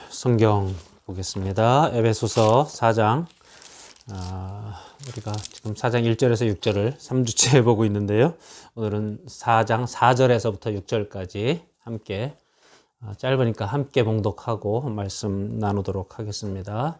성경 보겠습니다. 에베소서 4장. 우리가 지금 4장 1절에서 6절을 3주째 보고 있는데요. 오늘은 4장 4절에서부터 6절까지 함께, 짧으니까 함께 봉독하고 말씀 나누도록 하겠습니다.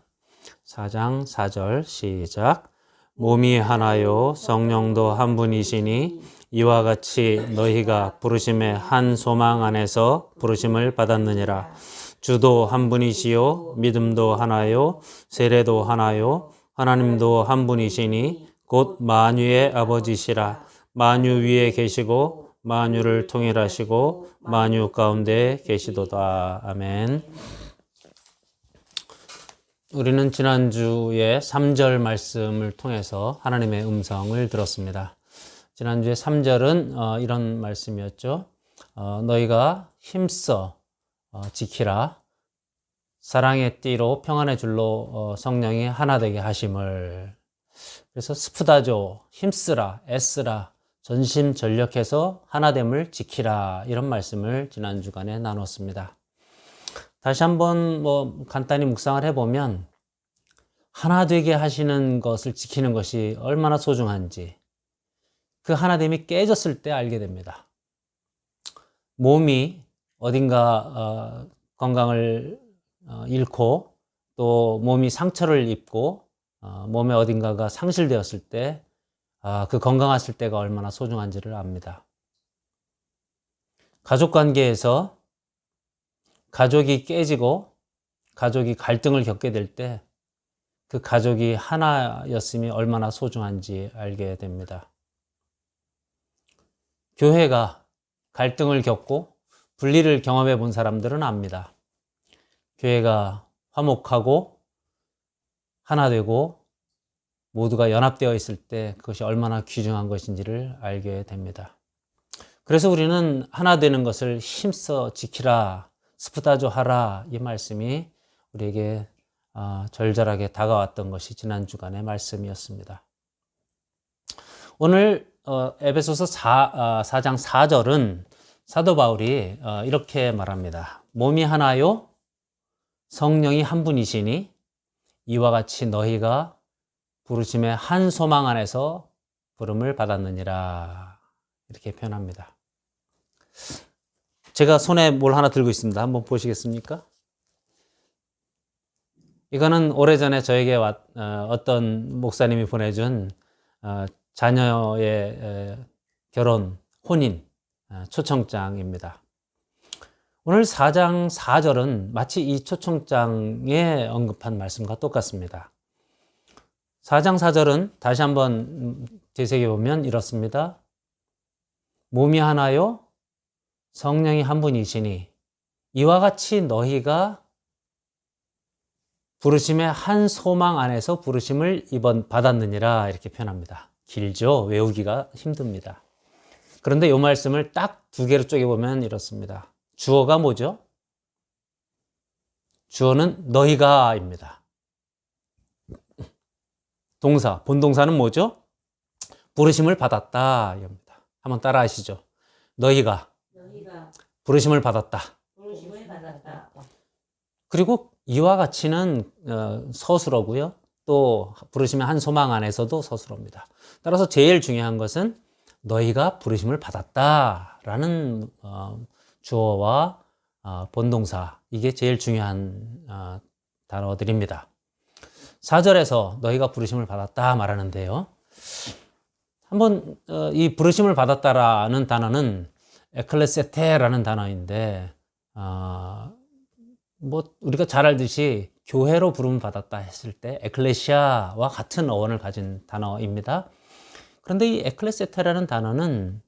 4장 4절 시작. 몸이 하나요 성령도 한 분이시니 이와 같이 너희가 부르심의 한 소망 안에서 부르심을 받았느니라. 주도 한 분이시요 믿음도 하나요 세례도 하나요 하나님도 한 분이시니 곧 만유의 아버지시라. 만유 위에 계시고 만유를 통일하시고 만유 가운데 계시도다. 아멘. 우리는 지난주에 3절 말씀을 통해서 하나님의 음성을 들었습니다. 지난주에 3절은 이런 말씀이었죠. 너희가 힘써 지키라. 사랑의 띠로 평안의 줄로 성령이 하나 되게 하심을. 그래서 스푸다조, 힘쓰라, 애쓰라, 전심전력해서 하나됨을 지키라. 이런 말씀을 지난 주간에 나눴습니다. 다시 한번 간단히 묵상을 해보면 하나 되게 하시는 것을 지키는 것이 얼마나 소중한지 그 하나됨이 깨졌을 때 알게 됩니다. 몸이 어딘가 건강을 잃고 또 몸이 상처를 입고 몸의 어딘가가 상실되었을 때 그 건강했을 때가 얼마나 소중한지를 압니다. 가족 관계에서 가족이 깨지고 가족이 갈등을 겪게 될 때 그 가족이 하나였음이 얼마나 소중한지 알게 됩니다. 교회가 갈등을 겪고 분리를 경험해 본 사람들은 압니다. 교회가 화목하고 하나 되고 모두가 연합되어 있을 때 그것이 얼마나 귀중한 것인지를 알게 됩니다. 그래서 우리는 하나 되는 것을 힘써 지키라, 스푸다조 하라, 이 말씀이 우리에게 절절하게 다가왔던 것이 지난 주간의 말씀이었습니다. 오늘 에베소서 4장 4절은 사도 바울이 이렇게 말합니다. 몸이 하나요 성령이 한 분이시니 이와 같이 너희가 부르심의 한 소망 안에서 부름을 받았느니라. 이렇게 표현합니다. 제가 손에 뭘 하나 들고 있습니다. 한번 보시겠습니까? 이거는 오래전에 저에게 어떤 목사님이 보내준 자녀의 결혼, 혼인 초청장입니다. 오늘 4장 4절은 마치 이 초청장에 언급한 말씀과 똑같습니다. 4장 4절은 다시 한번 되새겨보면 이렇습니다. 몸이 하나요 성령이 한 분이시니 이와 같이 너희가 부르심의 한 소망 안에서 부르심을 받았느니라. 이렇게 표현합니다. 길죠? 외우기가 힘듭니다. 그런데 이 말씀을 딱 두 개로 쪼개보면 이렇습니다. 주어가 뭐죠? 주어는 너희가입니다. 동사, 본동사는 뭐죠? 부르심을 받았다. 이겁니다. 한번 따라 하시죠. 너희가 부르심을 받았다. 그리고 이와 같이는 서술어고요. 또 부르심의 한 소망 안에서도 서술어입니다. 따라서 제일 중요한 것은 너희가 부르심을 받았다라는 주어와 본동사, 이게 제일 중요한 단어들입니다. 4절에서 너희가 부르심을 받았다 말하는데요. 한번 이 부르심을 받았다라는 단어는 에클레세테라는 단어인데 우리가 잘 알듯이 교회로 부름을 받았다 했을 때 에클레시아와 같은 어원을 가진 단어입니다. 그런데 이 에클레세테라는 단어는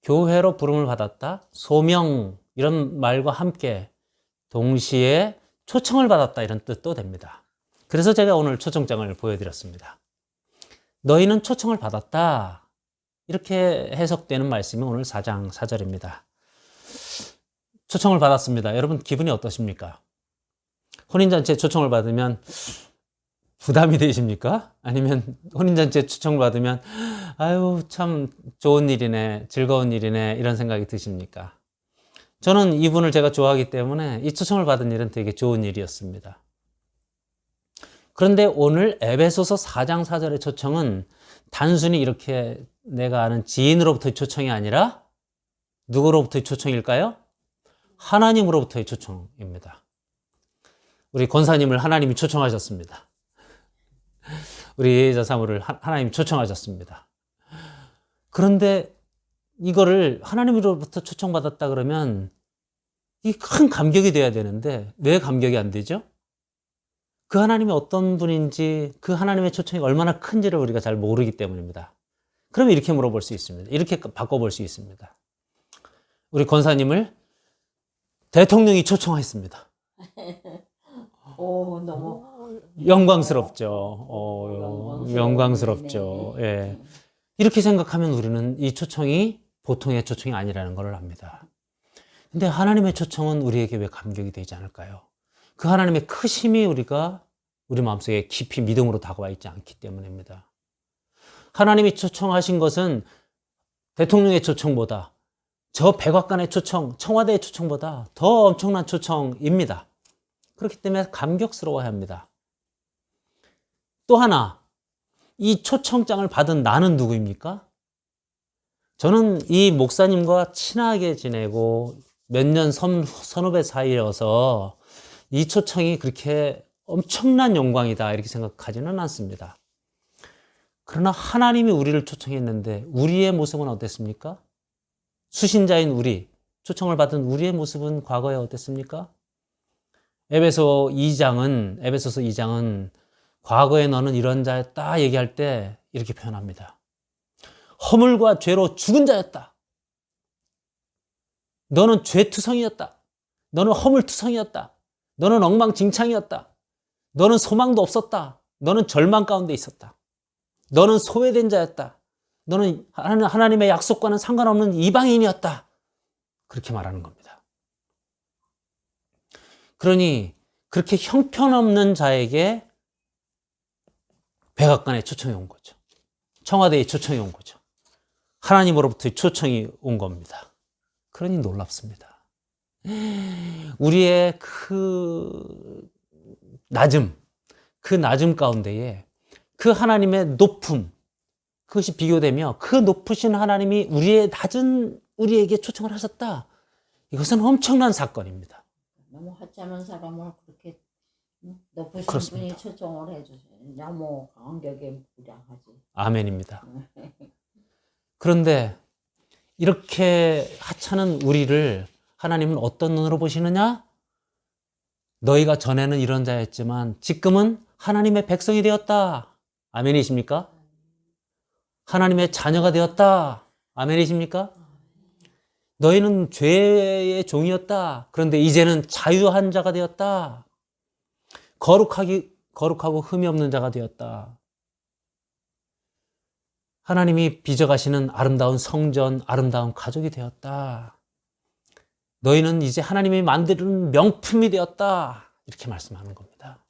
교회로 부름을 받았다, 소명 이런 말과 함께 동시에 초청을 받았다 이런 뜻도 됩니다. 그래서 제가 오늘 초청장을 보여드렸습니다. 너희는 초청을 받았다 이렇게 해석되는 말씀이 오늘 4장 4절입니다. 초청을 받았습니다. 여러분 기분이 어떠십니까? 혼인잔치에 초청을 받으면 부담이 되십니까? 아니면 혼인잔치에 초청을 받으면 아유 참 좋은 일이네, 즐거운 일이네 이런 생각이 드십니까? 저는 이분을 제가 좋아하기 때문에 이 초청을 받은 일은 되게 좋은 일이었습니다. 그런데 오늘 에베소서 4장 4절의 초청은 단순히 이렇게 내가 아는 지인으로부터의 초청이 아니라 누구로부터의 초청일까요? 하나님으로부터의 초청입니다. 우리 권사님을 하나님이 초청하셨습니다. 우리 여자 사모를 하나님이 초청하셨습니다. 그런데 이거를 하나님으로부터 초청받았다 그러면 이 큰 감격이 돼야 되는데 왜 감격이 안 되죠? 그 하나님이 어떤 분인지, 그 하나님의 초청이 얼마나 큰지를 우리가 잘 모르기 때문입니다. 그러면 이렇게 물어볼 수 있습니다. 이렇게 바꿔볼 수 있습니다. 우리 권사님을 대통령이 초청했습니다. 오, 너무 영광스럽죠. 영광스럽죠. 예. 이렇게 생각하면 우리는 이 초청이 보통의 초청이 아니라는 걸 압니다. 근데 하나님의 초청은 우리에게 왜 감격이 되지 않을까요? 그 하나님의 크심이 우리 마음속에 깊이 믿음으로 다가와 있지 않기 때문입니다. 하나님이 초청하신 것은 대통령의 초청보다, 저 백악관의 초청, 청와대의 초청보다 더 엄청난 초청입니다. 그렇기 때문에 감격스러워야 합니다. 또 하나, 이 초청장을 받은 나는 누구입니까? 저는 이 목사님과 친하게 지내고 몇 년 선후배 사이여서 이 초청이 그렇게 엄청난 영광이다 이렇게 생각하지는 않습니다. 그러나 하나님이 우리를 초청했는데 우리의 모습은 어땠습니까? 수신자인 우리, 초청을 받은 우리의 모습은 과거에 어땠습니까? 에베소서 2장은 과거에 너는 이런 자였다 얘기할 때 이렇게 표현합니다. 허물과 죄로 죽은 자였다. 너는 죄투성이었다. 너는 허물투성이었다. 너는 엉망진창이었다. 너는 소망도 없었다. 너는 절망 가운데 있었다. 너는 소외된 자였다. 너는 하나님의 약속과는 상관없는 이방인이었다. 그렇게 말하는 겁니다. 그러니 그렇게 형편없는 자에게 백악관의 초청이 온 거죠. 청와대의 초청이 온 거죠. 하나님으로부터의 초청이 온 겁니다. 그러니 놀랍습니다. 우리의 그 낮음 가운데에 그 하나님의 높음, 그것이 비교되며 그 높으신 하나님이 우리의 낮은 우리에게 초청을 하셨다. 이것은 엄청난 사건입니다. 너무 하찮은 사람을 그렇게 높으신 그렇습니다. 분이 초청을 해주세요. 너무 감격에 무량하지. 아멘입니다. 그런데 이렇게 하찮은 우리를 하나님은 어떤 눈으로 보시느냐? 너희가 전에는 이런 자였지만 지금은 하나님의 백성이 되었다. 아멘이십니까? 하나님의 자녀가 되었다. 아멘이십니까? 너희는 죄의 종이었다. 그런데 이제는 자유한 자가 되었다. 거룩하고 흠이 없는 자가 되었다. 하나님이 빚어가시는 아름다운 성전, 아름다운 가족이 되었다. 너희는 이제 하나님이 만드는 명품이 되었다. 이렇게 말씀하는 겁니다.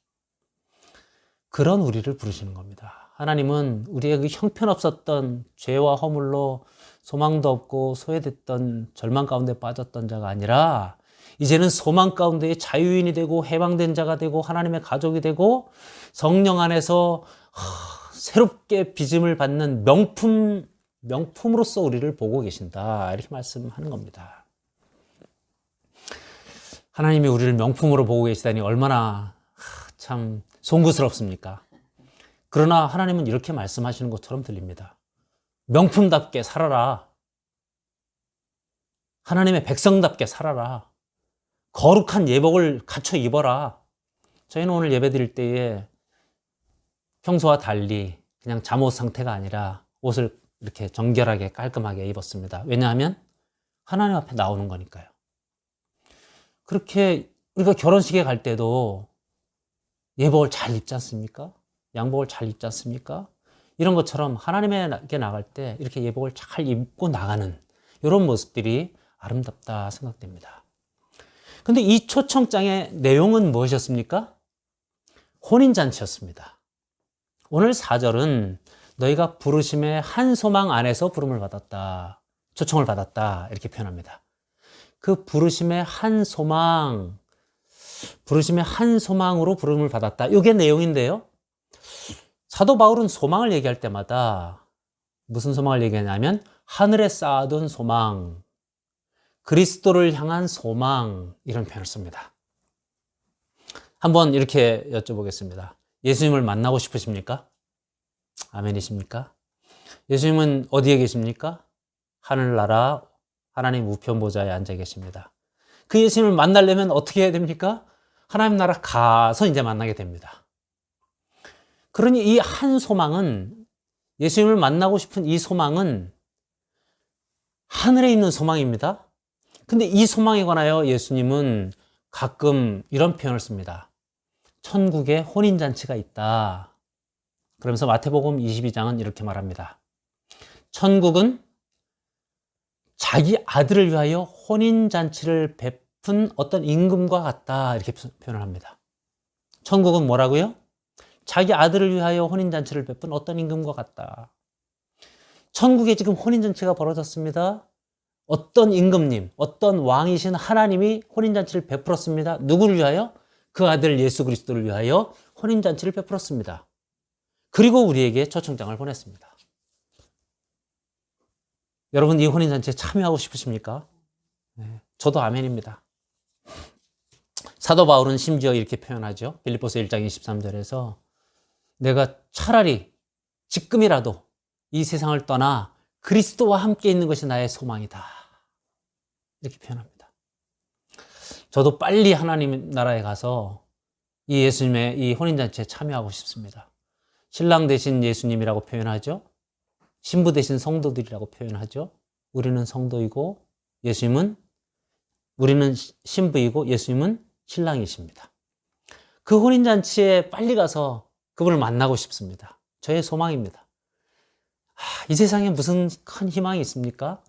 그런 우리를 부르시는 겁니다. 하나님은 우리의 그 형편없었던 죄와 허물로 소망도 없고 소외됐던 절망 가운데 빠졌던 자가 아니라 이제는 소망 가운데 자유인이 되고 해방된 자가 되고 하나님의 가족이 되고 성령 안에서 새롭게 빚음을 받는 명품으로서 우리를 보고 계신다. 이렇게 말씀하는 겁니다. 하나님이 우리를 명품으로 보고 계시다니 얼마나 참 송구스럽습니까? 그러나 하나님은 이렇게 말씀하시는 것처럼 들립니다. 명품답게 살아라. 하나님의 백성답게 살아라. 거룩한 예복을 갖춰 입어라. 저희는 오늘 예배 드릴 때에 평소와 달리 그냥 잠옷 상태가 아니라 옷을 이렇게 정결하게 깔끔하게 입었습니다. 왜냐하면 하나님 앞에 나오는 거니까요. 그렇게 우리가 결혼식에 갈 때도 예복을 잘 입지 않습니까? 양복을 잘 입지 않습니까? 이런 것처럼 하나님에게 나갈 때 이렇게 예복을 잘 입고 나가는 이런 모습들이 아름답다 생각됩니다. 근데 이 초청장의 내용은 무엇이었습니까? 혼인잔치였습니다. 오늘 4절은 너희가 부르심의 한 소망 안에서 부름을 받았다. 초청을 받았다. 이렇게 표현합니다. 그 부르심의 한 소망, 부르심의 한 소망으로 부름을 받았다. 이게 내용인데요. 사도 바울은 소망을 얘기할 때마다 무슨 소망을 얘기하냐면 하늘에 쌓아둔 소망, 그리스도를 향한 소망, 이런 표현을 씁니다. 한번 이렇게 여쭤보겠습니다. 예수님을 만나고 싶으십니까? 아멘이십니까? 예수님은 어디에 계십니까? 하늘나라 하나님 우편 보좌에 앉아 계십니다. 그 예수님을 만나려면 어떻게 해야 됩니까? 하나님 나라 가서 이제 만나게 됩니다. 그러니 이 한 소망은, 예수님을 만나고 싶은 이 소망은 하늘에 있는 소망입니다. 근데 이 소망에 관하여 예수님은 가끔 이런 표현을 씁니다. 천국에 혼인잔치가 있다. 그러면서 마태복음 22장은 이렇게 말합니다. 천국은 자기 아들을 위하여 혼인잔치를 베푼 어떤 임금과 같다. 이렇게 표현을 합니다. 천국은 뭐라고요? 자기 아들을 위하여 혼인잔치를 베푼 어떤 임금과 같다. 천국에 지금 혼인잔치가 벌어졌습니다. 어떤 임금님, 어떤 왕이신 하나님이 혼인잔치를 베풀었습니다. 누구를 위하여? 그 아들 예수 그리스도를 위하여 혼인잔치를 베풀었습니다. 그리고 우리에게 초청장을 보냈습니다. 여러분, 이 혼인잔치에 참여하고 싶으십니까? 네, 저도 아멘입니다. 사도 바울은 심지어 이렇게 표현하죠. 빌립보서 1장 23절에서 내가 차라리 지금이라도 이 세상을 떠나 그리스도와 함께 있는 것이 나의 소망이다. 이렇게 표현합니다. 저도 빨리 하나님 나라에 가서 이 예수님의 이 혼인잔치에 참여하고 싶습니다. 신랑 대신 예수님이라고 표현하죠. 신부 대신 성도들이라고 표현하죠. 우리는 성도이고 우리는 신부이고 예수님은 신랑이십니다. 그 혼인잔치에 빨리 가서 그분을 만나고 싶습니다. 저의 소망입니다. 이 세상에 무슨 큰 희망이 있습니까?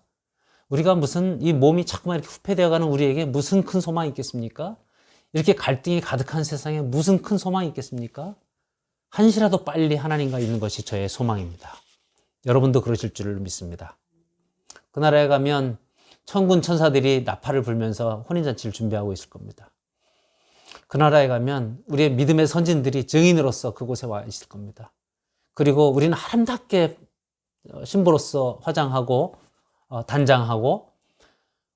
우리가 무슨 이 몸이 자꾸만 이렇게 후퇴되어가는 우리에게 무슨 큰 소망이 있겠습니까? 이렇게 갈등이 가득한 세상에 무슨 큰 소망이 있겠습니까? 한시라도 빨리 하나님과 있는 것이 저의 소망입니다. 여러분도 그러실 줄 믿습니다. 그 나라에 가면 천군 천사들이 나팔을 불면서 혼인잔치를 준비하고 있을 겁니다. 그 나라에 가면 우리의 믿음의 선진들이 증인으로서 그곳에 와 있을 겁니다. 그리고 우리는 아름답게 신부로서 화장하고 단장하고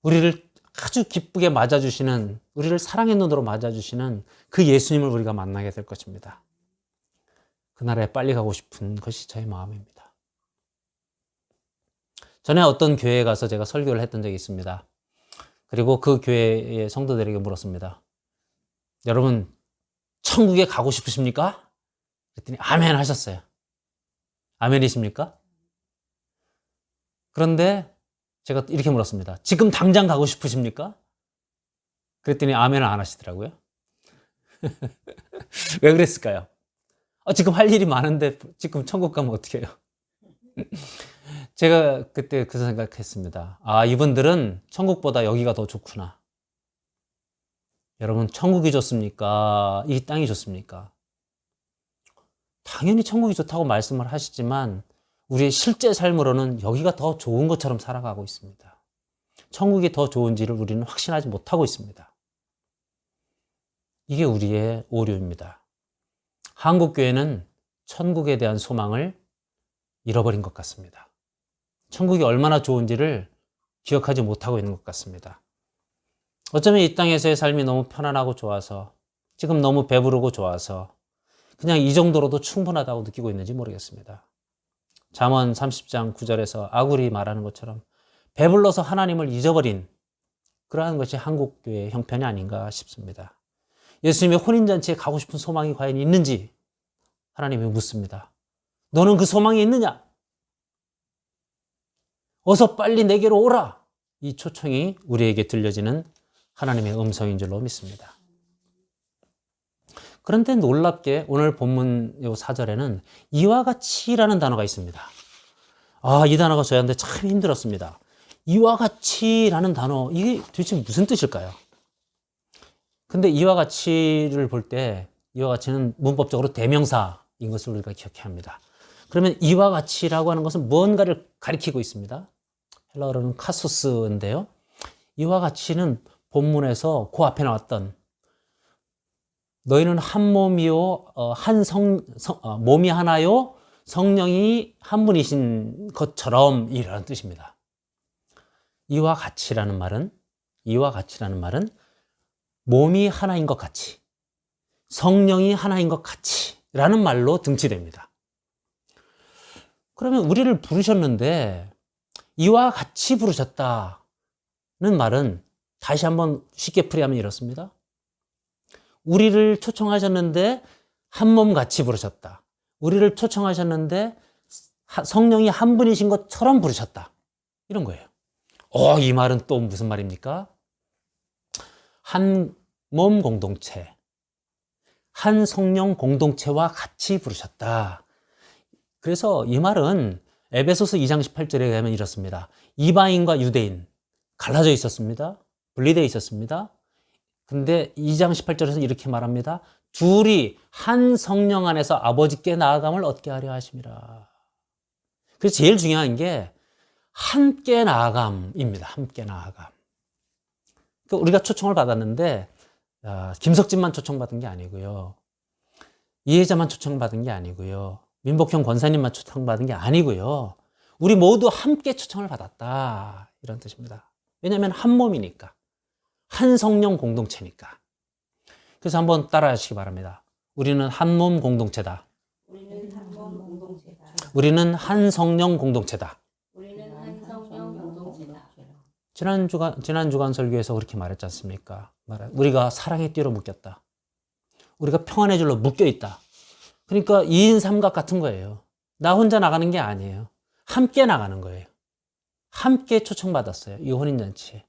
우리를 아주 기쁘게 맞아주시는, 우리를 사랑의 눈으로 맞아주시는 그 예수님을 우리가 만나게 될 것입니다. 그 나라에 빨리 가고 싶은 것이 저의 마음입니다. 전에 어떤 교회에 가서 제가 설교를 했던 적이 있습니다. 그리고 그 교회의 성도들에게 물었습니다. 여러분, 천국에 가고 싶으십니까? 그랬더니 아멘 하셨어요. 아멘이십니까? 그런데 제가 이렇게 물었습니다. 지금 당장 가고 싶으십니까? 그랬더니 아멘을 안 하시더라고요. 왜 그랬을까요? 지금 할 일이 많은데 지금 천국 가면 어떻게 해요? 제가 그때 그 생각했습니다. 이분들은 천국보다 여기가 더 좋구나. 여러분, 천국이 좋습니까? 이 땅이 좋습니까? 당연히 천국이 좋다고 말씀을 하시지만 우리의 실제 삶으로는 여기가 더 좋은 것처럼 살아가고 있습니다. 천국이 더 좋은지를 우리는 확신하지 못하고 있습니다. 이게 우리의 오류입니다. 한국교회는 천국에 대한 소망을 잃어버린 것 같습니다. 천국이 얼마나 좋은지를 기억하지 못하고 있는 것 같습니다. 어쩌면 이 땅에서의 삶이 너무 편안하고 좋아서, 지금 너무 배부르고 좋아서 그냥 이 정도로도 충분하다고 느끼고 있는지 모르겠습니다. 잠언 30장 9절에서 아굴이 말하는 것처럼 배불러서 하나님을 잊어버린 그러한 것이 한국교회의 형편이 아닌가 싶습니다. 예수님의 혼인잔치에 가고 싶은 소망이 과연 있는지 하나님이 묻습니다. 너는 그 소망이 있느냐? 어서 빨리 내게로 오라! 이 초청이 우리에게 들려지는 하나님의 음성인 줄로 믿습니다. 그런데 놀랍게 오늘 본문 요 4절에는 이와 같이라는 단어가 있습니다. 이 단어가 저희한테 참 힘들었습니다. 이와 같이라는 단어, 이게 도대체 무슨 뜻일까요? 근데 이와 같이를 볼 때 이와 같이는 문법적으로 대명사인 것을 우리가 기억해야 합니다. 그러면 이와 같이라고 하는 것은 무언가를 가리키고 있습니다. 헬라어로는 카소스인데요. 이와 같이는 본문에서 그 앞에 나왔던 너희는 한 몸이요, 몸이 하나요, 성령이 한 분이신 것처럼 이라는 뜻입니다. 이와 같이라는 말은 몸이 하나인 것 같이, 성령이 하나인 것 같이 라는 말로 등치됩니다. 그러면 우리를 부르셨는데 이와 같이 부르셨다는 말은 다시 한번 쉽게 풀이하면 이렇습니다. 우리를 초청하셨는데 한 몸 같이 부르셨다. 우리를 초청하셨는데 성령이 한 분이신 것처럼 부르셨다. 이런 거예요. 이 말은 또 무슨 말입니까? 한 몸 공동체, 한 성령 공동체와 같이 부르셨다. 그래서 이 말은 에베소서 2장 18절에 가면 이렇습니다. 이방인과 유대인 갈라져 있었습니다. 분리되어 있었습니다. 근데 2장 18절에서 이렇게 말합니다. 둘이 한 성령 안에서 아버지께 나아감을 얻게 하려 하심이라. 그래서 제일 중요한 게 함께 나아감입니다. 함께 나아감. 그러니까 우리가 초청을 받았는데 김석진만 초청받은 게 아니고요. 이혜자만 초청받은 게 아니고요. 민복형 권사님만 초청받은 게 아니고요. 우리 모두 함께 초청을 받았다. 이런 뜻입니다. 왜냐하면 한 몸이니까. 한 성령 공동체니까. 그래서 한번 따라 하시기 바랍니다. 우리는 한 몸 공동체다. 우리는 한 몸 공동체다. 우리는 한 성령 공동체다. 우리는 한 성령 공동체다. 지난 주간 설교에서 그렇게 말했지 않습니까? 우리가 사랑의 띠로 묶였다. 우리가 평안의 줄로 묶여 있다. 그러니까 2인 삼각 같은 거예요. 나 혼자 나가는 게 아니에요. 함께 나가는 거예요. 함께 초청받았어요. 이 혼인잔치에.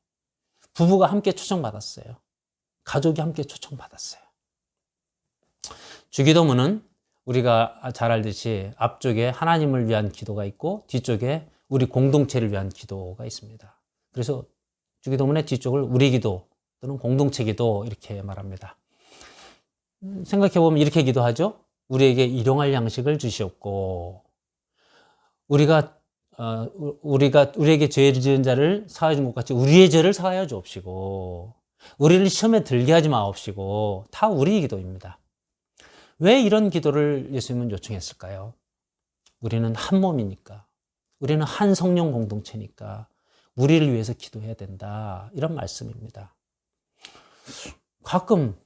부부가 함께 초청받았어요. 가족이 함께 초청받았어요. 주기도문은 우리가 잘 알듯이 앞쪽에 하나님을 위한 기도가 있고 뒤쪽에 우리 공동체를 위한 기도가 있습니다. 그래서 주기도문의 뒤쪽을 우리 기도 또는 공동체 기도 이렇게 말합니다. 생각해보면 이렇게 기도하죠. 우리에게 일용할 양식을 주시옵고 우리에게 죄 지은 자를 사하여 준 것 같이 우리의 죄를 사하여 주옵시고 우리를 시험에 들게 하지 마옵시고 다 우리 기도입니다. 왜 이런 기도를 예수님은 요청했을까요? 우리는 한 몸이니까 우리는 한 성령 공동체니까 우리를 위해서 기도해야 된다 이런 말씀입니다. 가끔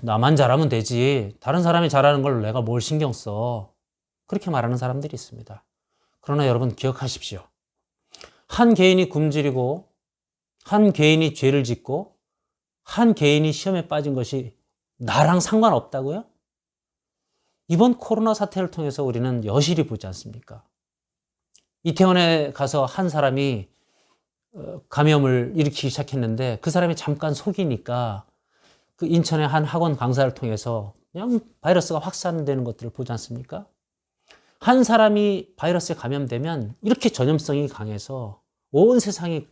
나만 잘하면 되지 다른 사람이 잘하는 걸 내가 뭘 신경 써 그렇게 말하는 사람들이 있습니다. 그러나 여러분 기억하십시오. 한 개인이 굶주리고 한 개인이 죄를 짓고 한 개인이 시험에 빠진 것이 나랑 상관없다고요? 이번 코로나 사태를 통해서 우리는 여실히 보지 않습니까? 이태원에 가서 한 사람이 감염을 일으키기 시작했는데 그 사람이 잠깐 속이니까 그 인천의 한 학원 강사를 통해서 그냥 바이러스가 확산되는 것들을 보지 않습니까? 한 사람이 바이러스에 감염되면 이렇게 전염성이 강해서 온 세상이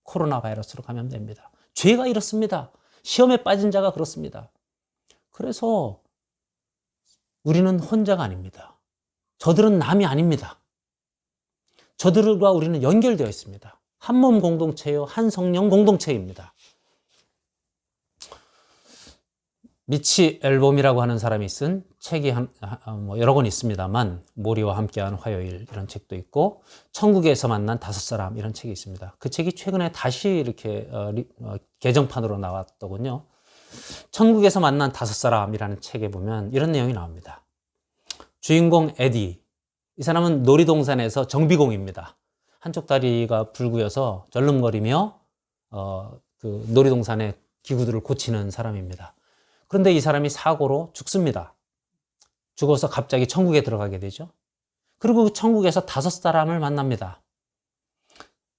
코로나 바이러스로 감염됩니다. 죄가 이렇습니다. 시험에 빠진 자가 그렇습니다. 그래서 우리는 혼자가 아닙니다. 저들은 남이 아닙니다. 저들과 우리는 연결되어 있습니다. 한 몸 공동체요, 한 성령 공동체입니다. 미치 앨범이라고 하는 사람이 쓴 책이 여러 권 있습니다만 모리와 함께한 화요일 이런 책도 있고 천국에서 만난 5사람 이런 책이 있습니다. 그 책이 최근에 다시 이렇게 개정판으로 나왔더군요. 천국에서 만난 5사람이라는 책에 보면 이런 내용이 나옵니다. 주인공 에디, 이 사람은 놀이동산에서 정비공입니다. 한쪽 다리가 불구여서 절름거리며 그 놀이동산의 기구들을 고치는 사람입니다. 그런데 이 사람이 사고로 죽습니다. 죽어서 갑자기 천국에 들어가게 되죠. 그리고 그 천국에서 5사람을 만납니다.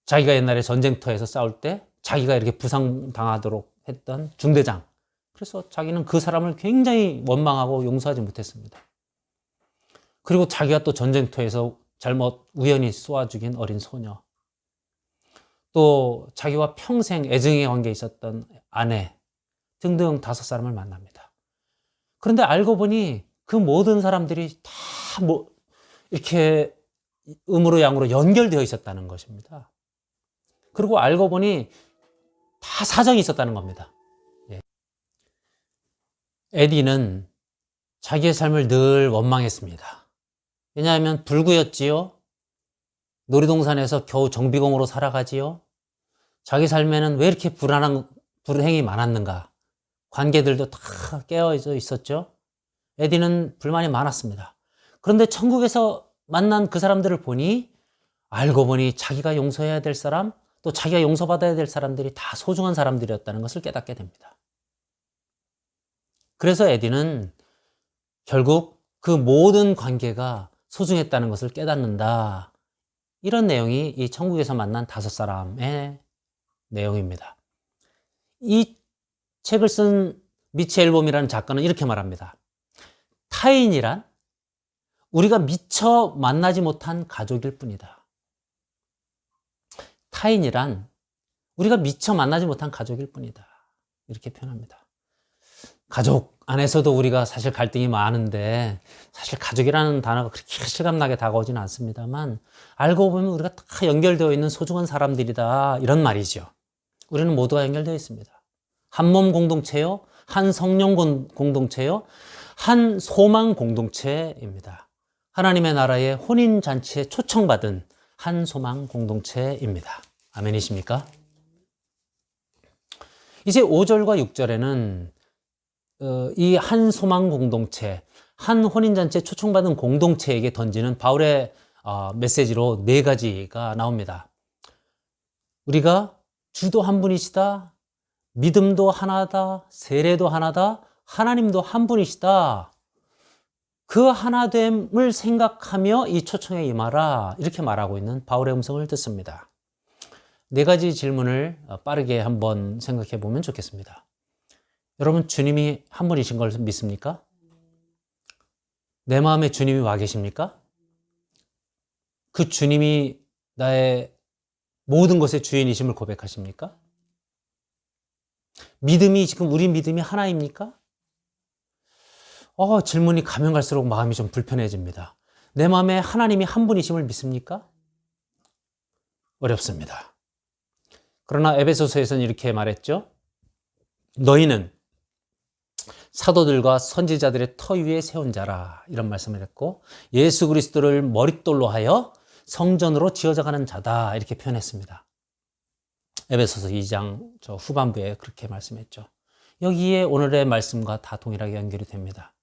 자기가 옛날에 전쟁터에서 싸울 때 자기가 이렇게 부상당하도록 했던 중대장. 그래서 자기는 그 사람을 굉장히 원망하고 용서하지 못했습니다. 그리고 자기가 또 전쟁터에서 잘못 우연히 쏘아 죽인 어린 소녀. 또 자기와 평생 애증의 관계에 있었던 아내. 등등 5사람을 만납니다. 그런데 알고 보니 그 모든 사람들이 다 이렇게 음으로 양으로 연결되어 있었다는 것입니다. 그리고 알고 보니 다 사정이 있었다는 겁니다. 예. 에디는 자기의 삶을 늘 원망했습니다. 왜냐하면 불구였지요. 놀이동산에서 겨우 정비공으로 살아가지요. 자기 삶에는 왜 이렇게 불행이 많았는가. 관계들도 다 깨어져 있었죠. 에디는 불만이 많았습니다. 그런데 천국에서 만난 그 사람들을 보니 알고 보니 자기가 용서해야 될 사람, 또 자기가 용서받아야 될 사람들이 다 소중한 사람들이었다는 것을 깨닫게 됩니다. 그래서 에디는 결국 그 모든 관계가 소중했다는 것을 깨닫는다. 이런 내용이 이 천국에서 만난 5사람의 내용입니다. 이 책을 쓴 미첼 앨범이라는 작가는 이렇게 말합니다. 타인이란 우리가 미처 만나지 못한 가족일 뿐이다. 타인이란 우리가 미처 만나지 못한 가족일 뿐이다. 이렇게 표현합니다. 가족 안에서도 우리가 사실 갈등이 많은데 사실 가족이라는 단어가 그렇게 실감나게 다가오지는 않습니다만 알고 보면 우리가 다 연결되어 있는 소중한 사람들이다. 이런 말이죠. 우리는 모두가 연결되어 있습니다. 한 몸 공동체요, 한 성령 공동체요, 한 소망 공동체입니다. 하나님의 나라의 혼인잔치에 초청받은 한 소망 공동체입니다. 아멘이십니까? 이제 5절과 6절에는 이 한 소망 공동체, 한 혼인잔치에 초청받은 공동체에게 던지는 바울의 메시지로 4가지가 나옵니다. 우리가 주도 한 분이시다, 믿음도 하나다, 세례도 하나다, 하나님도 한 분이시다. 그 하나됨을 생각하며 이 초청에 임하라. 이렇게 말하고 있는 바울의 음성을 듣습니다. 4가지 질문을 빠르게 한번 생각해 보면 좋겠습니다. 여러분, 주님이 한 분이신 걸 믿습니까? 내 마음에 주님이 와 계십니까? 그 주님이 나의 모든 것의 주인이심을 고백하십니까? 믿음이 지금 우리 믿음이 하나입니까? 질문이 가면 갈수록 마음이 좀 불편해집니다. 내 마음에 하나님이 한 분이심을 믿습니까? 어렵습니다. 그러나 에베소서에서는 이렇게 말했죠. 너희는 사도들과 선지자들의 터 위에 세운 자라. 이런 말씀을 했고 예수 그리스도를 머릿돌로 하여 성전으로 지어져가는 자다. 이렇게 표현했습니다. 에베소서 2장 저 후반부에 그렇게 말씀했죠. 여기에 오늘의 말씀과 다 동일하게 연결이 됩니다.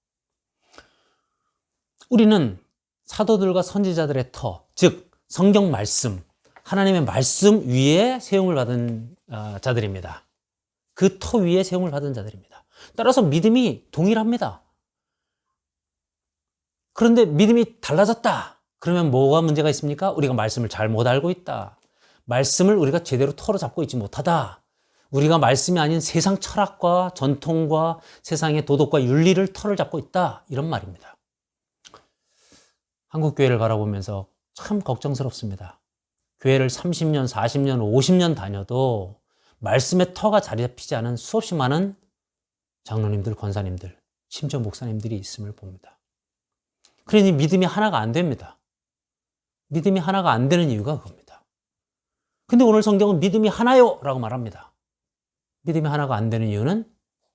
우리는 사도들과 선지자들의 터, 즉 성경 말씀, 하나님의 말씀 위에 세움을 받은 자들입니다. 그 터 위에 세움을 받은 자들입니다. 따라서 믿음이 동일합니다. 그런데 믿음이 달라졌다. 그러면 뭐가 문제가 있습니까? 우리가 말씀을 잘못 알고 있다. 말씀을 우리가 제대로 터로 잡고 있지 못하다. 우리가 말씀이 아닌 세상 철학과 전통과 세상의 도덕과 윤리를 터를 잡고 있다. 이런 말입니다. 한국교회를 바라보면서 참 걱정스럽습니다. 교회를 30년, 40년, 50년 다녀도 말씀의 터가 자리 잡히지 않은 수없이 많은 장로님들, 권사님들, 심지어 목사님들이 있음을 봅니다. 그러니 믿음이 하나가 안 됩니다. 믿음이 하나가 안 되는 이유가 그겁니다. 근데 오늘 성경은 믿음이 하나요! 라고 말합니다. 믿음이 하나가 안 되는 이유는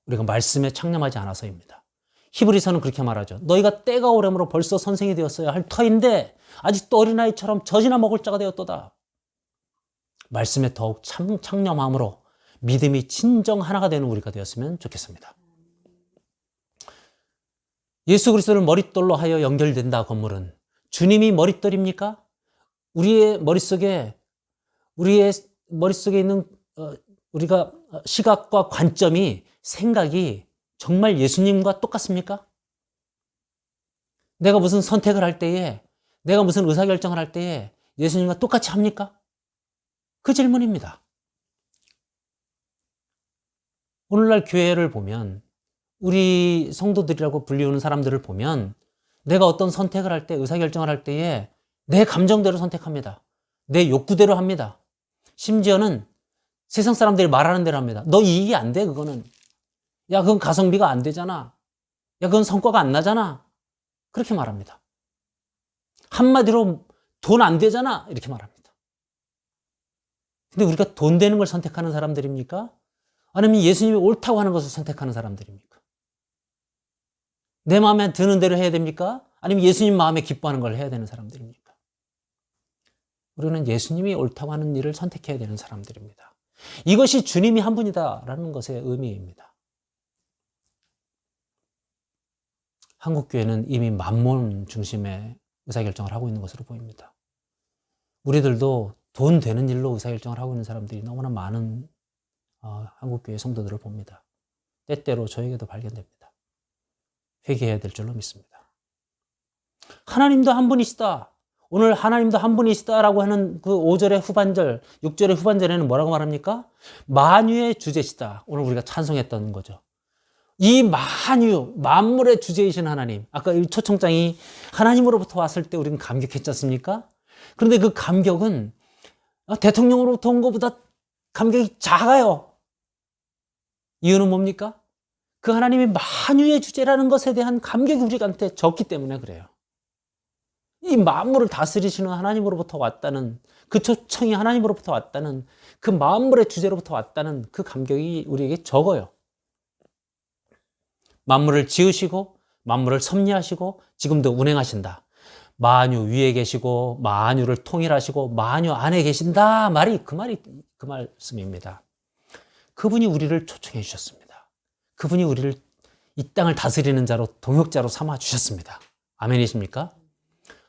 우리가 말씀에 창념하지 않아서입니다. 히브리서는 그렇게 말하죠. 너희가 때가 오려므로 벌써 선생이 되었어야 할 터인데 아직도 어린아이처럼 젖이나 먹을 자가 되었도다. 말씀에 더욱 창념함으로 믿음이 진정 하나가 되는 우리가 되었으면 좋겠습니다. 예수 그리스도를 머릿돌로 하여 연결된다 건물은 주님이 머릿돌입니까? 우리의 머릿속에 있는 우리가 시각과 관점이 생각이 정말 예수님과 똑같습니까? 내가 무슨 선택을 할 때에 내가 무슨 의사결정을 할 때에 예수님과 똑같이 합니까? 그 질문입니다. 오늘날 교회를 보면 우리 성도들이라고 불리우는 사람들을 보면 내가 어떤 선택을 할 때 의사결정을 할 때에 내 감정대로 선택합니다. 내 욕구대로 합니다. 심지어는 세상 사람들이 말하는 대로 합니다. 너 이익이 안 돼 그거는. 야 그건 가성비가 안 되잖아. 야 그건 성과가 안 나잖아. 그렇게 말합니다. 한마디로 돈 안 되잖아 이렇게 말합니다. 근데 우리가 돈 되는 걸 선택하는 사람들입니까? 아니면 예수님이 옳다고 하는 것을 선택하는 사람들입니까? 내 마음에 드는 대로 해야 됩니까? 아니면 예수님 마음에 기뻐하는 걸 해야 되는 사람들입니까? 우리는 예수님이 옳다고 하는 일을 선택해야 되는 사람들입니다. 이것이 주님이 한 분이다라는 것의 의미입니다. 한국교회는 이미 만몬 중심의 의사결정을 하고 있는 것으로 보입니다. 우리들도 돈 되는 일로 의사결정을 하고 있는 사람들이 너무나 많은 한국교회 성도들을 봅니다. 때때로 저에게도 발견됩니다. 회개해야 될 줄로 믿습니다. 하나님도 한 분이시다. 오늘 하나님도 한 분이시다라고 하는 그 5절의 후반절, 6절의 후반절에는 뭐라고 말합니까? 만유의 주제시다. 오늘 우리가 찬송했던 거죠. 이 만유, 만물의 주제이신 하나님. 아까 이 초청장이 하나님으로부터 왔을 때 우리는 감격했지 않습니까? 그런데 그 감격은 대통령으로부터 온 것보다 감격이 작아요. 이유는 뭡니까? 그 하나님이 만유의 주제라는 것에 대한 감격이 우리한테 적기 때문에 그래요. 이 만물을 다스리시는 하나님으로부터 왔다는, 그 초청이 하나님으로부터 왔다는, 그 만물의 주제로부터 왔다는 그 감격이 우리에게 적어요. 만물을 지으시고 만물을 섭리하시고 지금도 운행하신다. 만유 위에 계시고 만유를 통일하시고 만유 안에 계신다. 그 말씀입니다. 그분이 우리를 초청해 주셨습니다. 그분이 우리를 이 땅을 다스리는 자로, 동역자로 삼아 주셨습니다. 아멘이십니까?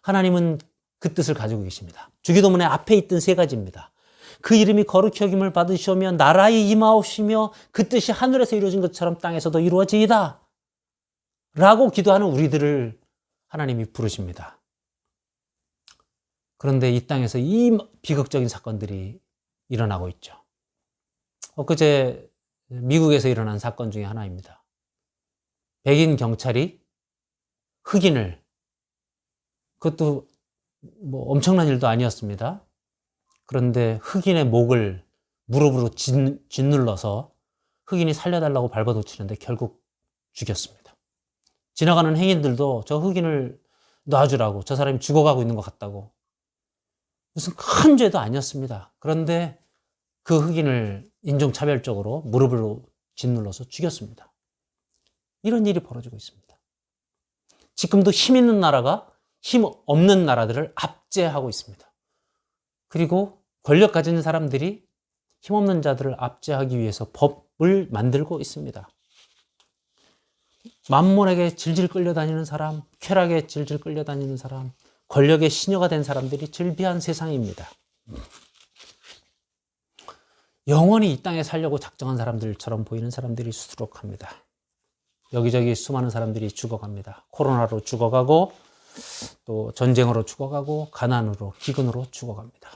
하나님은 그 뜻을 가지고 계십니다. 주기도문의 앞에 있던 세 가지입니다. 그 이름이 거룩히 여김을 받으시오며 나라에 임하옵시며 그 뜻이 하늘에서 이루어진 것처럼 땅에서도 이루어지이다. 라고 기도하는 우리들을 하나님이 부르십니다. 그런데 이 땅에서 이 비극적인 사건들이 일어나고 있죠. 엊그제 미국에서 일어난 사건 중에 하나입니다. 백인 경찰이 흑인을, 그것도 뭐 엄청난 일도 아니었습니다. 그런데 흑인의 목을 무릎으로 짓눌러서 흑인이 살려달라고 발버둥치는데 결국 죽였습니다. 지나가는 행인들도 저 흑인을 놔주라고, 저 사람이 죽어가고 있는 것 같다고. 무슨 큰 죄도 아니었습니다. 그런데 그 흑인을 인종차별적으로 무릎으로 짓눌러서 죽였습니다. 이런 일이 벌어지고 있습니다. 지금도 힘 있는 나라가 힘 없는 나라들을 압제하고 있습니다. 그리고 권력 가진 사람들이 힘없는 자들을 압제하기 위해서 법을 만들고 있습니다. 만몬에게 질질 끌려다니는 사람, 쾌락에 질질 끌려다니는 사람, 권력의 시녀가 된 사람들이 즐비한 세상입니다. 영원히 이 땅에 살려고 작정한 사람들처럼 보이는 사람들이 수두룩합니다. 여기저기 수많은 사람들이 죽어갑니다. 코로나로 죽어가고 또 전쟁으로 죽어가고 가난으로, 기근으로 죽어갑니다.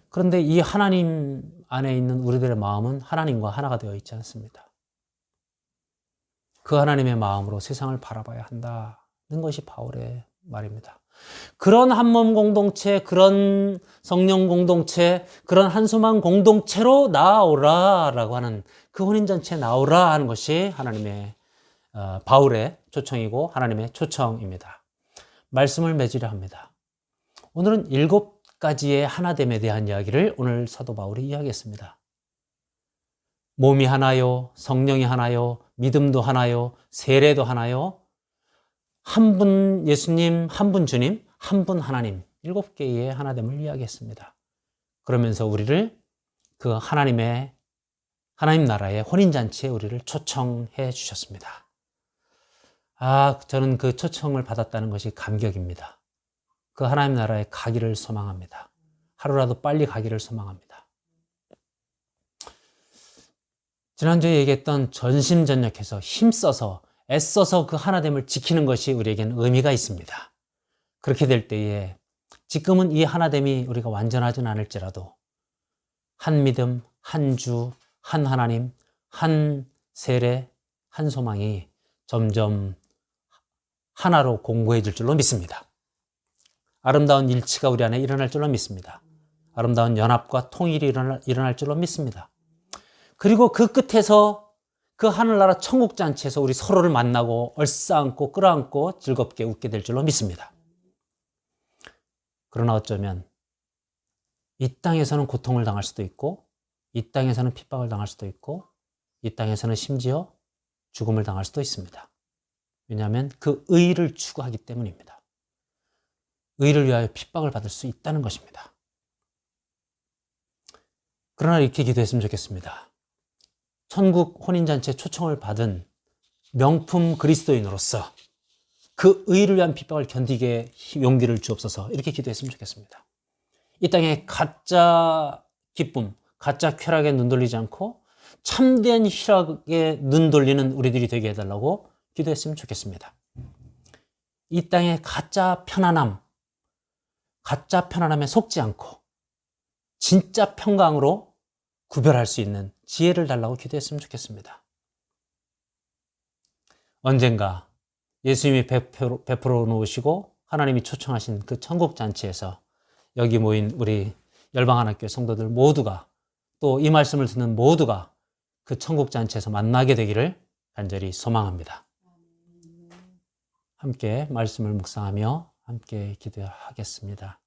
그런데 이 하나님 안에 있는 우리들의 마음은 하나님과 하나가 되어 있지 않습니다. 그 하나님의 마음으로 세상을 바라봐야 한다는 것이 바울의 말입니다. 그런 한몸 공동체, 그런 성령 공동체, 그런 한소망 공동체로 나아오라라고 하는, 그 혼인잔치에 나오라 하는 것이 하나님의 바울의 초청이고 하나님의 초청입니다. 말씀을 맺으려 합니다. 오늘은 7가지의 하나됨에 대한 이야기를 오늘 사도 바울이 이야기했습니다. 몸이 하나요, 성령이 하나요, 믿음도 하나요, 세례도 하나요, 한 분 예수님, 한 분 주님, 한 분 하나님, 7개의 하나됨을 이야기했습니다. 그러면서 우리를 그 하나님 나라의 혼인잔치에 우리를 초청해 주셨습니다. 저는 그 초청을 받았다는 것이 감격입니다. 그 하나님 나라에 가기를 소망합니다. 하루라도 빨리 가기를 소망합니다. 지난주에 얘기했던 전심전력해서 힘써서 애써서 그 하나됨을 지키는 것이 우리에게는 의미가 있습니다. 그렇게 될 때에 지금은 이 하나됨이 우리가 완전하진 않을지라도 한 믿음, 한 주, 한 하나님, 한 세례, 한 소망이 점점 하나로 공고해질 줄로 믿습니다. 아름다운 일치가 우리 안에 일어날 줄로 믿습니다. 아름다운 연합과 통일이 일어날 줄로 믿습니다. 그리고 그 끝에서 그 하늘나라 천국잔치에서 우리 서로를 만나고 얼싸안고 끌어안고 즐겁게 웃게 될 줄로 믿습니다. 그러나 어쩌면 이 땅에서는 고통을 당할 수도 있고, 이 땅에서는 핍박을 당할 수도 있고, 이 땅에서는 심지어 죽음을 당할 수도 있습니다. 왜냐하면 그 의를 추구하기 때문입니다. 의를 위하여 핍박을 받을 수 있다는 것입니다. 그러나 이렇게 기도했으면 좋겠습니다. 천국 혼인잔치에 초청을 받은 명품 그리스도인으로서 그 의를 위한 핍박을 견디게 용기를 주옵소서, 이렇게 기도했으면 좋겠습니다. 이 땅에 가짜 기쁨, 가짜 쾌락에 눈 돌리지 않고 참된 희락에 눈 돌리는 우리들이 되게 해달라고 기도했으면 좋겠습니다. 이 땅의 가짜 편안함에 속지 않고 진짜 평강으로 구별할 수 있는 지혜를 달라고 기도했으면 좋겠습니다. 언젠가 예수님이 베풀어 놓으시고 하나님이 초청하신 그 천국 잔치에서 여기 모인 우리 열방하나교회 성도들 모두가, 또 이 말씀을 듣는 모두가 그 천국 잔치에서 만나게 되기를 간절히 소망합니다. 함께 말씀을 묵상하며 함께 기도하겠습니다.